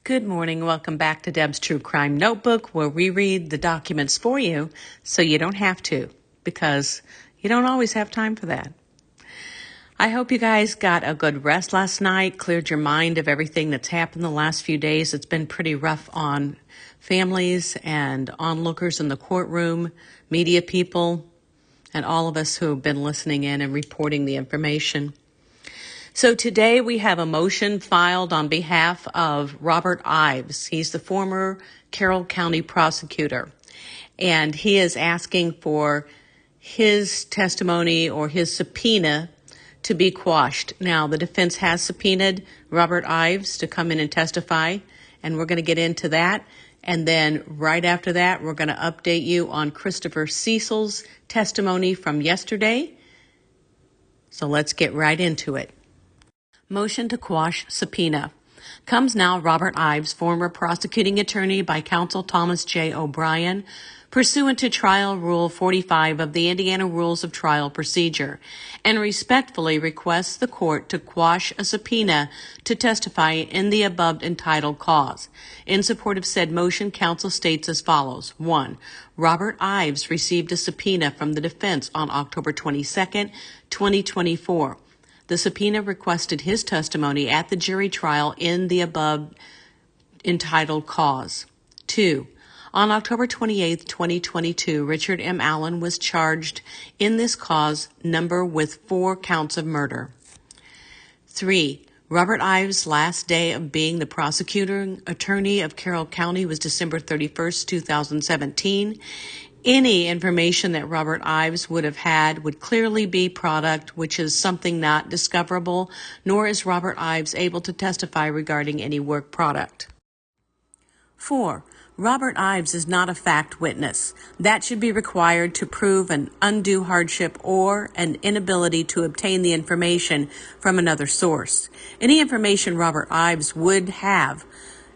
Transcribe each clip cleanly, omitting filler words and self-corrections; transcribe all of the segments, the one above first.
Good morning. Welcome back to Deb's True Crime Notebook, where we read the documents for you so you don't have to, because you don't always have time for that. I hope you guys got a good rest last night, cleared your mind of everything that's happened the last few days. It's been pretty rough on families and onlookers in the courtroom, media people, and all of us who have been listening in and reporting the information. So today we have a motion filed on behalf of Robert Ives. He's the former Carroll County prosecutor, and he is asking for his testimony or his subpoena to be quashed. Now, the defense has subpoenaed Robert Ives to come in and testify, and we're going to get into that. And then right after that, we're going to update you on Christopher Cecil's testimony from yesterday. So let's get right into it. Motion to quash subpoena. Comes now Robert Ives, former prosecuting attorney by counsel Thomas J. O'Brien, pursuant to Trial Rule 45 of the Indiana Rules of Trial Procedure, and respectfully requests the court to quash a subpoena to testify in the above entitled cause. In support of said motion, counsel states as follows. 1. Robert Ives received a subpoena from the defense on October 22, 2024. The subpoena requested his testimony at the jury trial in the above entitled cause. 2. On October 28, 2022, Richard M. Allen was charged in this cause number with 4 counts of murder. 3. Robert Ives' last day of being the prosecuting attorney of Carroll County was December 31, 2017. Any information that Robert Ives would have had would clearly be product, which is something not discoverable, nor is Robert Ives able to testify regarding any work product. 4. Robert Ives is not a fact witness. That should be required to prove an undue hardship or an inability to obtain the information from another source. Any information Robert Ives would have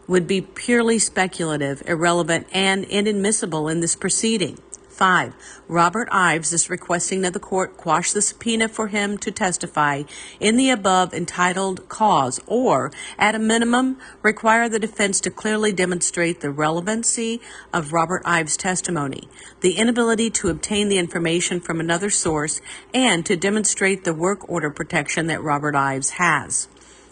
would be purely speculative, irrelevant, and inadmissible in this proceeding. 5. Robert Ives is requesting that the court quash the subpoena for him to testify in the above entitled cause, or, at a minimum, require the defense to clearly demonstrate the relevancy of Robert Ives' testimony, the inability to obtain the information from another source, and to demonstrate the work order protection that Robert Ives has.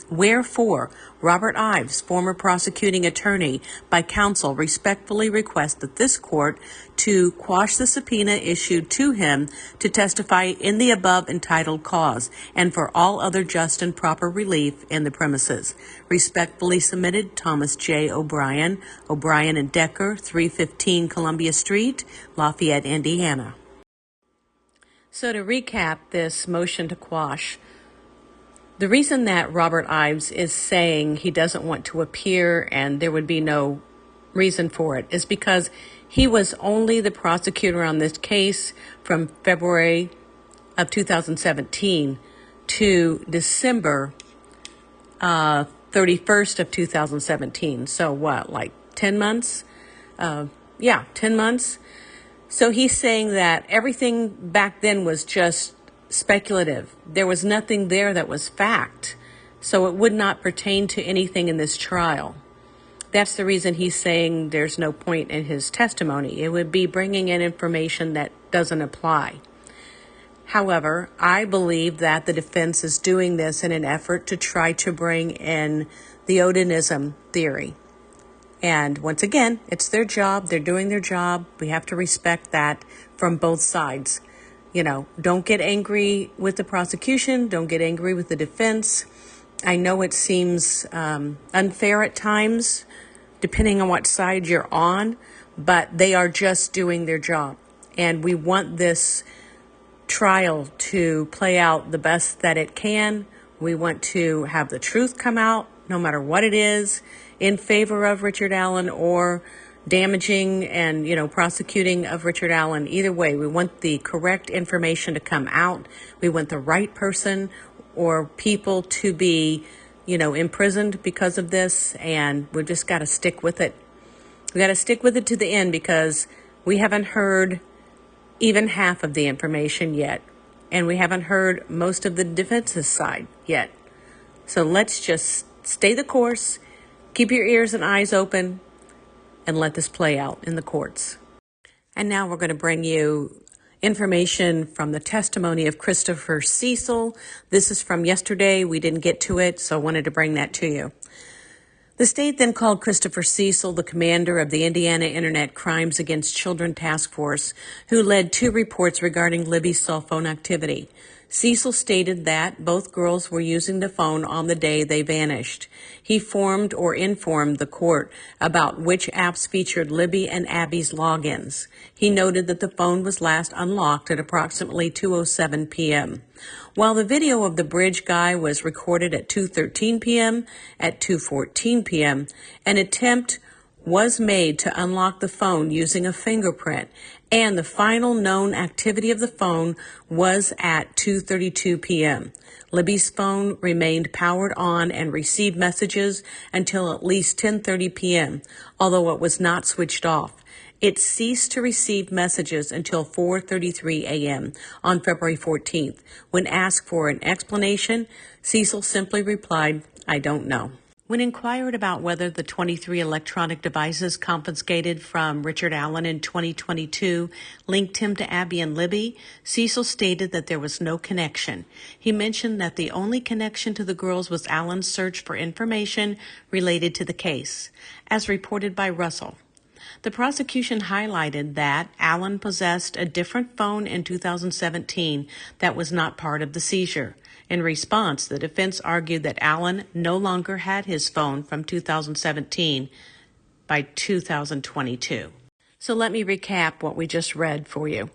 Wherefore, Robert Ives, former prosecuting attorney by counsel, respectfully requests that this court to quash the subpoena issued to him to testify in the above entitled cause and for all other just and proper relief in the premises. Respectfully submitted, Thomas J. O'Brien, O'Brien and Decker, 315 Columbia Street, Lafayette, Indiana. So to recap this motion to quash, the reason that Robert Ives is saying he doesn't want to appear and there would be no reason for it is because he was only the prosecutor on this case from February of 2017 to December 31st of 2017. So what, like 10 months? 10 months. So he's saying that everything back then was just speculative. There was nothing there that was fact, so it would not pertain to anything in this trial. That's the reason he's saying there's no point in his testimony. It would be bringing in information that doesn't apply. However, I believe that the defense is doing this in an effort to try to bring in the Odinism theory. And once again, it's their job. They're doing their job. We have to respect that from both sides. You know, don't get angry with the prosecution. Don't get angry with the defense. I know it seems unfair at times, depending on what side you're on, but they are just doing their job. And we want this trial to play out the best that it can. We want to have the truth come out, no matter what it is, in favor of Richard Allen or damaging and, prosecuting of Richard Allen. Either way, we want the correct information to come out. We want the right person or people to be, imprisoned because of this, and we've just got to stick with it. We got to stick with it to the end because we haven't heard even half of the information yet, and we haven't heard most of the defense's side yet. So let's just stay the course, Keep your ears and eyes open and let this play out in the courts. And now we're going to bring you information from the testimony of Christopher Cecil. This is from yesterday. We didn't get to it, so I wanted to bring that to you. The state then called Christopher Cecil, the commander of the Indiana Internet Crimes Against Children Task Force, who led 2 reports regarding Libby's cell phone activity. Cecil stated that both girls were using the phone on the day they vanished. He informed the court about which apps featured Libby and Abby's logins. He noted that the phone was last unlocked at approximately 2:07 p.m. While the video of the bridge guy was recorded at 2:13 p.m., at 2:14 p.m., an attempt was made to unlock the phone using a fingerprint, and the final known activity of the phone was at 2:32 p.m. Libby's phone remained powered on and received messages until at least 10:30 p.m., although it was not switched off. It ceased to receive messages until 4:33 a.m. on February 14th. When asked for an explanation, Cecil simply replied, "I don't know." When inquired about whether the 23 electronic devices confiscated from Richard Allen in 2022 linked him to Abby and Libby, Cecil stated that there was no connection. He mentioned that the only connection to the girls was Allen's search for information related to the case, as reported by Russell. The prosecution highlighted that Allen possessed a different phone in 2017 that was not part of the seizure. In response, the defense argued that Allen no longer had his phone from 2017 by 2022. So let me recap what we just read for you.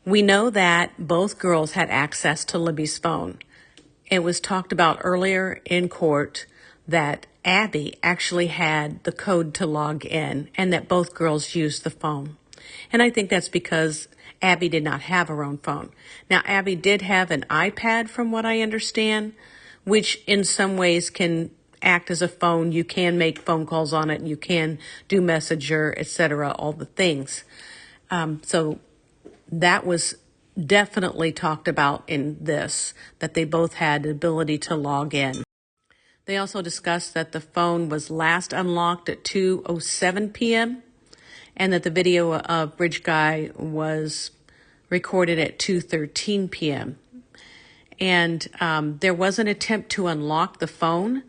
We know that both girls had access to Libby's phone. It was talked about earlier in court that Abby actually had the code to log in and that both girls used the phone. And I think that's because Abby did not have her own phone. Now, Abby did have an iPad, from what I understand, which in some ways can act as a phone. You can make phone calls on it. You can do Messenger, etc., all the things. So that was definitely talked about in this, that they both had the ability to log in. They also discussed that the phone was last unlocked at 2:07 p.m. and that the video of Bridge Guy was recorded at 2:13 p.m. And there was an attempt to unlock the phone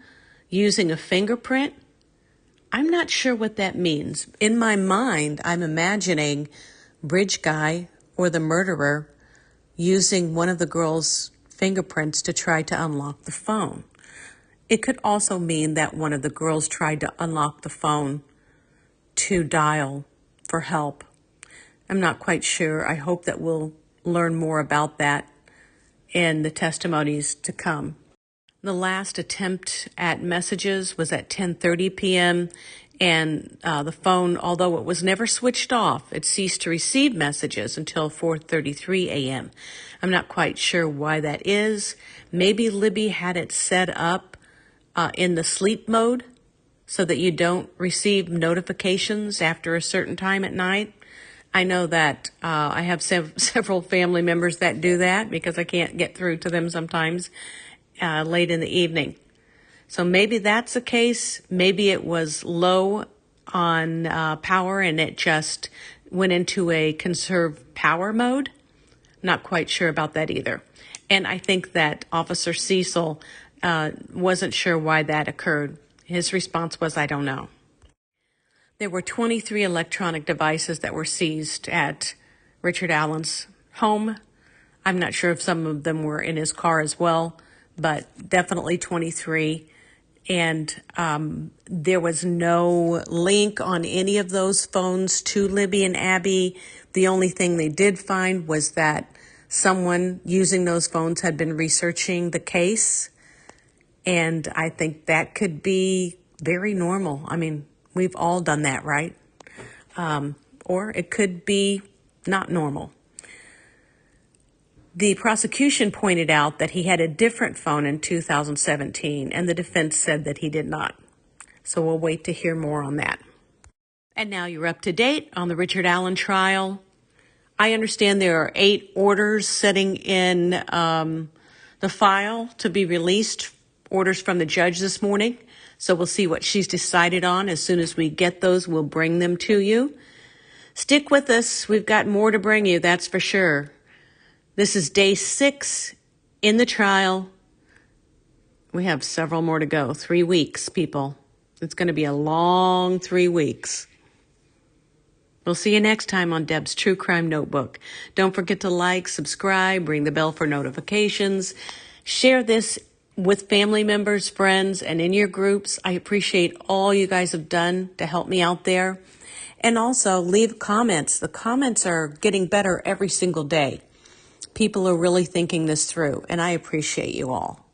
using a fingerprint. I'm not sure what that means. In my mind, I'm imagining Bridge Guy or the murderer using one of the girls' fingerprints to try to unlock the phone. It could also mean that one of the girls tried to unlock the phone to dial for help. I'm not quite sure. I hope that we'll learn more about that in the testimonies to come. The last attempt at messages was at 10:30 p.m. and the phone, although it was never switched off, it ceased to receive messages until 4:33 a.m. I'm not quite sure why that is. Maybe Libby had it set up in the sleep mode so that you don't receive notifications after a certain time at night. I know that I have several family members that do that because I can't get through to them sometimes late in the evening. So maybe that's the case. Maybe it was low on power and it just went into a conserve power mode. Not quite sure about that either. And I think that Officer Cecil wasn't sure why that occurred. His response was, "I don't know." There were 23 electronic devices that were seized at Richard Allen's home. I'm not sure if some of them were in his car as well, but definitely 23. And there was no link on any of those phones to Libby and Abby. The only thing they did find was that someone using those phones had been researching the case. And I think that could be very normal. I mean, we've all done that, right? Or it could be not normal. The prosecution pointed out that he had a different phone in 2017, and the defense said that he did not. So we'll wait to hear more on that. And now you're up to date on the Richard Allen trial. I understand there are 8 orders sitting in the file to be released, orders from the judge this morning. So we'll see what she's decided on. As soon as we get those, we'll bring them to you. Stick with us. We've got more to bring you, that's for sure. This is day 6 in the trial. We have several more to go. 3 weeks, people. It's going to be a long 3 weeks. We'll see you next time on Deb's True Crime Notebook. Don't forget to like, subscribe, ring the bell for notifications. Share this with family members, friends, and in your groups. I appreciate all you guys have done to help me out there. And also leave comments. The comments are getting better every single day. People are really thinking this through, and I appreciate you all.